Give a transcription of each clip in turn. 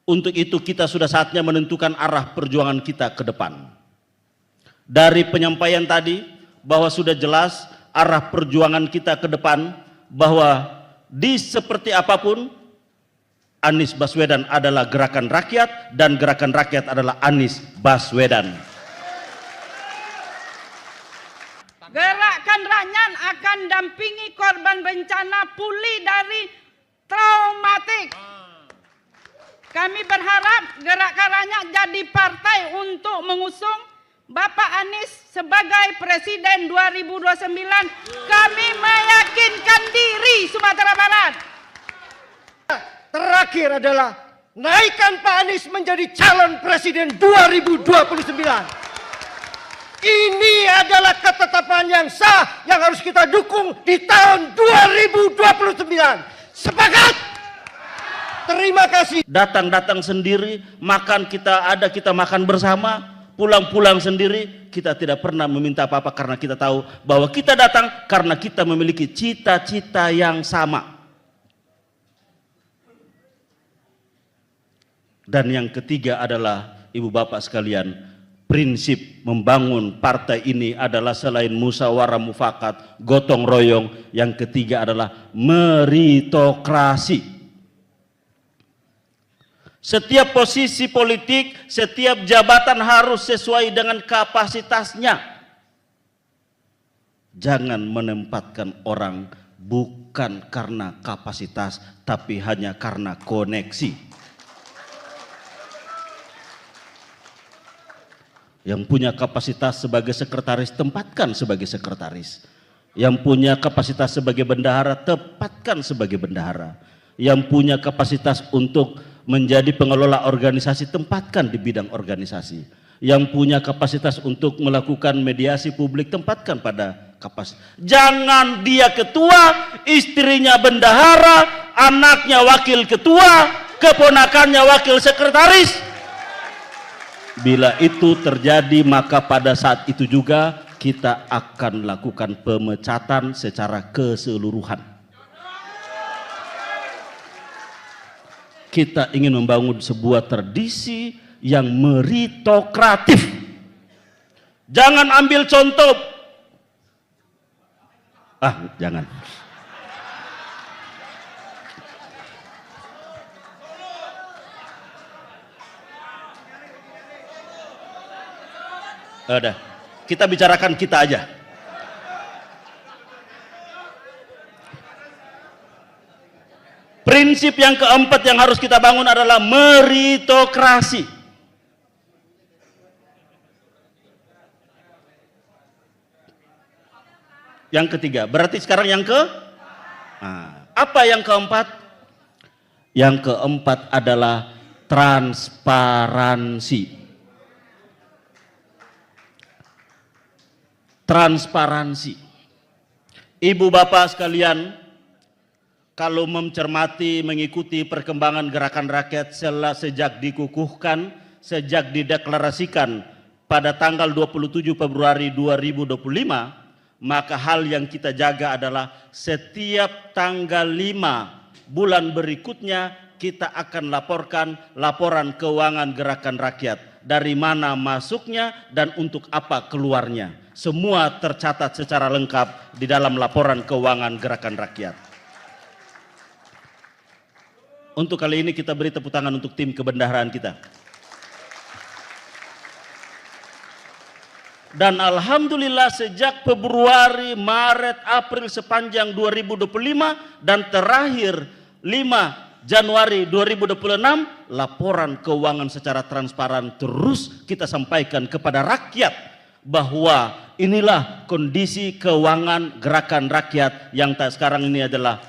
Untuk itu kita sudah saatnya menentukan arah perjuangan kita ke depan. Dari penyampaian tadi bahwa sudah jelas arah perjuangan kita ke depan, bahwa di seperti apapun Anies Baswedan adalah gerakan rakyat dan gerakan rakyat adalah Anies Baswedan. Gerakan Ranyan akan dampingi korban bencana pulih dari traumatik. Kami berharap Gerakan Ranyan jadi partai untuk mengusung Bapak Anies sebagai Presiden 2029. Kami meyakinkan diri Sumatera Barat. Terakhir adalah naikkan Pak Anies menjadi calon Presiden 2029. Ini adalah ketetapan yang sah yang harus kita dukung di tahun 2029. Sepakat? Terima kasih. Datang-datang sendiri, makan kita makan bersama, pulang-pulang sendiri, kita tidak pernah meminta apa-apa karena kita tahu bahwa kita datang karena kita memiliki cita-cita yang sama. Dan yang ketiga adalah Ibu Bapak sekalian, prinsip membangun partai ini adalah selain musyawarah mufakat, gotong royong, yang ketiga adalah meritokrasi. Setiap posisi politik, setiap jabatan harus sesuai dengan kapasitasnya. Jangan menempatkan orang bukan karena kapasitas, tapi hanya karena koneksi. Yang punya kapasitas sebagai sekretaris, tempatkan sebagai sekretaris. Yang punya kapasitas sebagai bendahara, tempatkan sebagai bendahara. Yang punya kapasitas untuk menjadi pengelola organisasi, tempatkan di bidang organisasi. Yang punya kapasitas untuk melakukan mediasi publik, tempatkan pada kapasitas. Jangan dia ketua, istrinya bendahara, anaknya wakil ketua, keponakannya wakil sekretaris. Bila itu terjadi, maka pada saat itu juga kita akan lakukan pemecatan secara keseluruhan. Kita ingin membangun sebuah tradisi yang meritokratif. Jangan ambil contoh. Jangan. Udah, kita bicarakan kita aja. Prinsip yang keempat yang harus kita bangun adalah meritokrasi. Yang ketiga, berarti sekarang yang apa yang keempat? Yang keempat adalah transparansi. Transparansi. Ibu bapak sekalian, kalau mencermati, mengikuti perkembangan gerakan rakyat sejak dikukuhkan, sejak dideklarasikan pada tanggal 27 Februari 2025, maka hal yang kita jaga adalah setiap tanggal 5 bulan berikutnya kita akan laporkan laporan keuangan gerakan rakyat. Dari mana masuknya dan untuk apa keluarnya. Semua tercatat secara lengkap di dalam laporan keuangan gerakan rakyat. Untuk kali ini kita beri tepuk tangan untuk tim kebendaharaan kita. Dan alhamdulillah sejak Februari, Maret, April sepanjang 2025 dan terakhir 5 Januari 2026, laporan keuangan secara transparan terus kita sampaikan kepada rakyat bahwa inilah kondisi keuangan gerakan rakyat yang sekarang ini adalah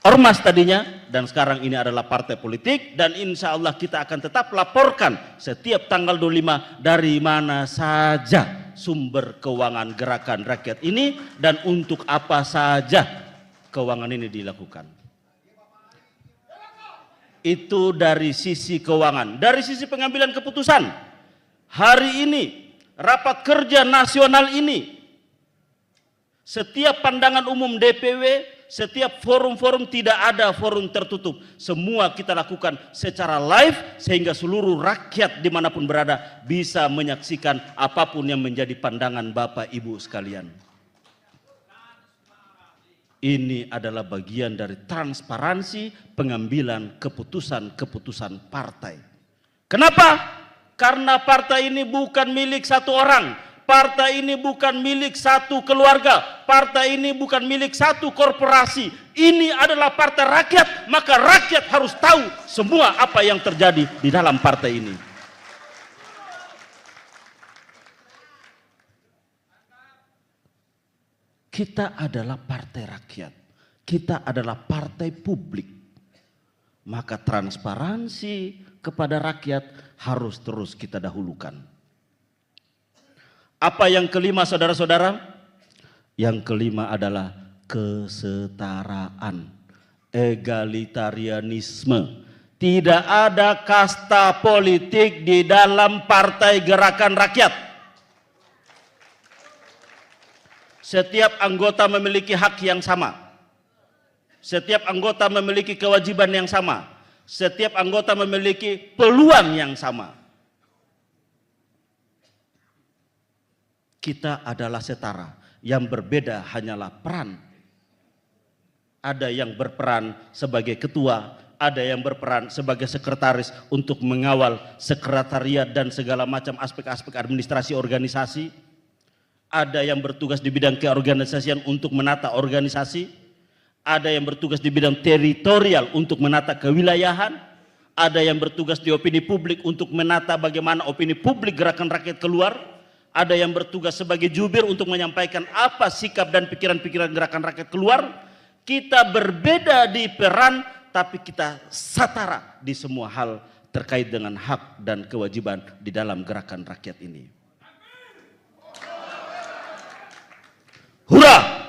ormas tadinya dan sekarang ini adalah partai politik, dan insya Allah kita akan tetap laporkan setiap tanggal 25 dari mana saja sumber keuangan gerakan rakyat ini dan untuk apa saja keuangan ini dilakukan. Itu dari sisi keuangan. Dari sisi pengambilan keputusan, hari ini rapat kerja nasional ini setiap pandangan umum DPW setiap forum-forum, tidak ada forum tertutup. Semua kita lakukan secara live sehingga seluruh rakyat dimanapun berada bisa menyaksikan apapun yang menjadi pandangan Bapak Ibu sekalian. Ini adalah bagian dari transparansi pengambilan keputusan-keputusan partai. Kenapa? Karena partai ini bukan milik satu orang. Partai ini bukan milik satu keluarga. Partai ini bukan milik satu korporasi. Ini adalah partai rakyat, maka rakyat harus tahu semua apa yang terjadi di dalam partai ini. Kita adalah partai rakyat. Kita adalah partai publik. Maka transparansi kepada rakyat harus terus kita dahulukan. Apa yang kelima, saudara-saudara? Yang kelima adalah kesetaraan, egalitarianisme. Tidak ada kasta politik di dalam Partai Gerakan Rakyat. Setiap anggota memiliki hak yang sama. Setiap anggota memiliki kewajiban yang sama. Setiap anggota memiliki peluang yang sama. Kita adalah setara, yang berbeda hanyalah peran. Ada yang berperan sebagai ketua, ada yang berperan sebagai sekretaris untuk mengawal sekretariat dan segala macam aspek-aspek administrasi organisasi. Ada yang bertugas di bidang keorganisasian untuk menata organisasi. Ada yang bertugas di bidang teritorial untuk menata kewilayahan. Ada yang bertugas di opini publik untuk menata bagaimana opini publik gerakan rakyat keluar. Ada yang bertugas sebagai jubir untuk menyampaikan apa sikap dan pikiran-pikiran gerakan rakyat keluar. Kita berbeda di peran, tapi kita setara di semua hal terkait dengan hak dan kewajiban di dalam gerakan rakyat ini. Hurra!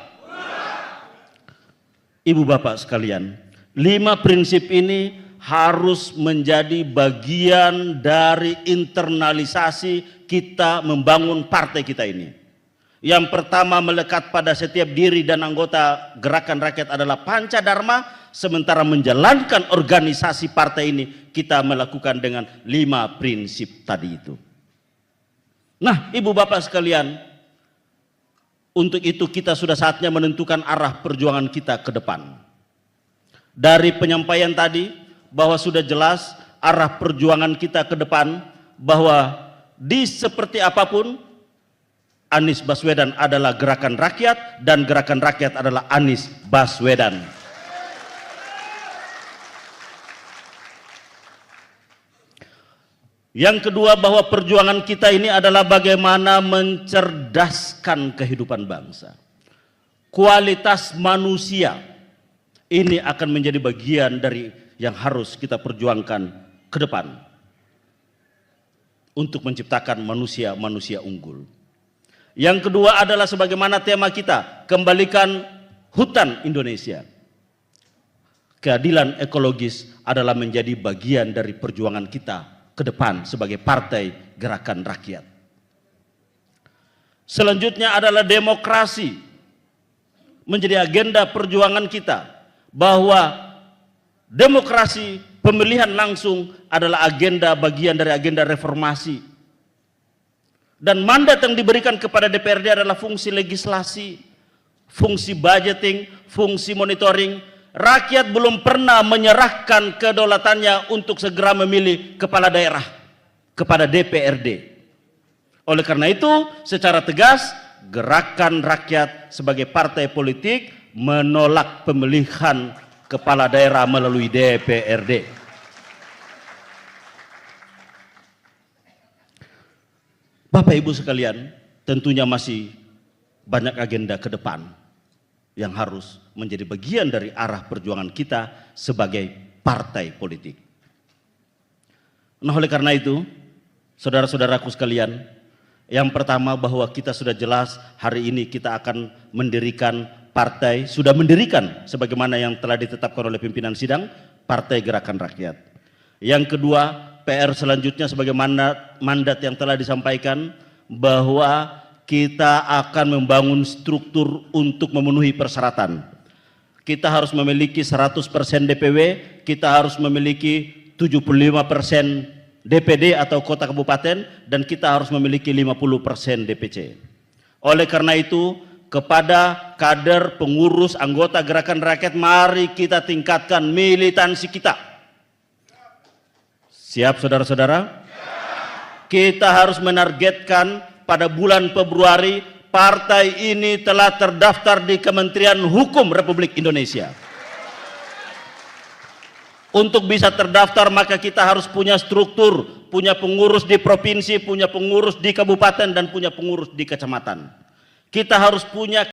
Ibu bapak sekalian, 5 prinsip ini harus menjadi bagian dari internalisasi kita membangun partai kita ini. Yang pertama, melekat pada setiap diri dan anggota gerakan rakyat adalah Pancadharma, sementara menjalankan organisasi partai ini kita melakukan dengan 5 prinsip tadi itu. Nah, ibu bapak sekalian, untuk itu kita sudah saatnya menentukan arah perjuangan kita ke depan. Dari penyampaian tadi bahwa sudah jelas arah perjuangan kita ke depan, bahwa di seperti apapun Anies Baswedan adalah gerakan rakyat dan gerakan rakyat adalah Anies Baswedan. Yang kedua, bahwa perjuangan kita ini adalah bagaimana mencerdaskan kehidupan bangsa. Kualitas manusia ini akan menjadi bagian dari yang harus kita perjuangkan ke depan untuk menciptakan manusia-manusia unggul. Yang kedua adalah sebagaimana tema kita, kembalikan hutan Indonesia. Keadilan ekologis adalah menjadi bagian dari perjuangan kita ke depan sebagai partai gerakan rakyat. Selanjutnya adalah demokrasi, menjadi agenda perjuangan kita, bahwa demokrasi pemilihan langsung adalah agenda bagian dari agenda reformasi. Dan mandat yang diberikan kepada DPRD adalah fungsi legislasi, fungsi budgeting, fungsi monitoring. Rakyat belum pernah menyerahkan kedaulatannya untuk segera memilih kepala daerah kepada DPRD. Oleh karena itu, secara tegas, gerakan rakyat sebagai partai politik menolak pemilihan kepala daerah melalui DPRD. Bapak Ibu sekalian, tentunya masih banyak agenda ke depan yang harus menjadi bagian dari arah perjuangan kita sebagai partai politik. Nah, oleh karena itu, saudara-saudaraku sekalian, yang pertama bahwa kita sudah jelas hari ini kita akan mendirikan partai, sudah mendirikan sebagaimana yang telah ditetapkan oleh pimpinan sidang, Partai Gerakan Rakyat. Yang kedua, PR selanjutnya sebagaimana mandat yang telah disampaikan, bahwa kita akan membangun struktur untuk memenuhi persyaratan. kita harus memiliki 100% DPW, kita harus memiliki 75% DPD atau kota kabupaten, dan kita harus memiliki 50% DPC. Oleh karena itu, kepada kader, pengurus, anggota Gerakan Rakyat, mari kita tingkatkan militansi kita. Siap saudara-saudara? Kita harus menargetkan pada bulan Februari partai ini telah terdaftar di Kementerian Hukum Republik Indonesia. Untuk bisa terdaftar maka kita harus punya struktur, punya pengurus di provinsi, punya pengurus di kabupaten, dan punya pengurus di kecamatan. Kita harus punya